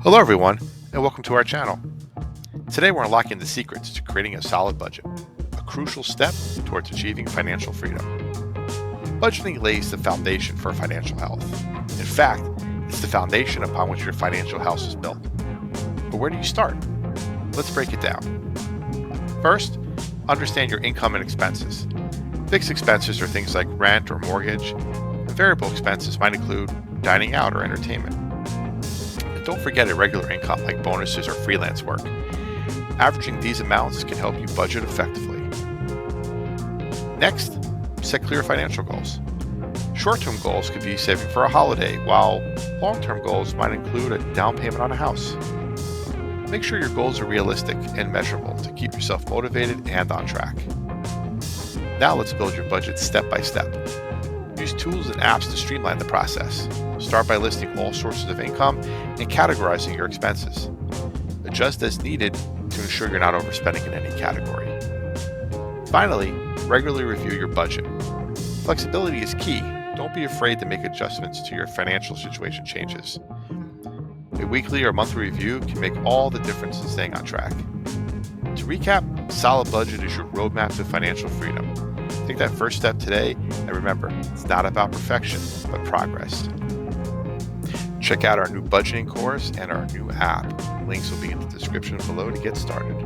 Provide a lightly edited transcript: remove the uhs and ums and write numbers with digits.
Hello everyone, and welcome to our channel. Today we're unlocking the secrets to creating a solid budget, a crucial step towards achieving financial freedom. Budgeting lays the foundation for financial health. In fact, it's the foundation upon which your financial house is built. But where do you start? Let's break it down. First, understand your income and expenses. Fixed expenses are things like rent or mortgage, and variable expenses might include dining out or entertainment. And don't forget irregular income like bonuses or freelance work. Averaging these amounts can help you budget effectively. Next, set clear financial goals. Short-term goals could be saving for a holiday, while long-term goals might include a down payment on a house. Make sure your goals are realistic and measurable to keep yourself motivated and on track. Now let's build your budget step by step. Use tools and apps to streamline the process. Start by listing all sources of income and categorizing your expenses. Adjust as needed to ensure you're not overspending in any category. Finally, regularly review your budget. Flexibility is key. Don't be afraid to make adjustments to your financial situation changes. A weekly or monthly review can make all the difference in staying on track. To recap, solid budget is your roadmap to financial freedom. Take that first step today, and remember, it's not about perfection, but progress. Check out our new budgeting course and our new app. Links will be in the description below to get started.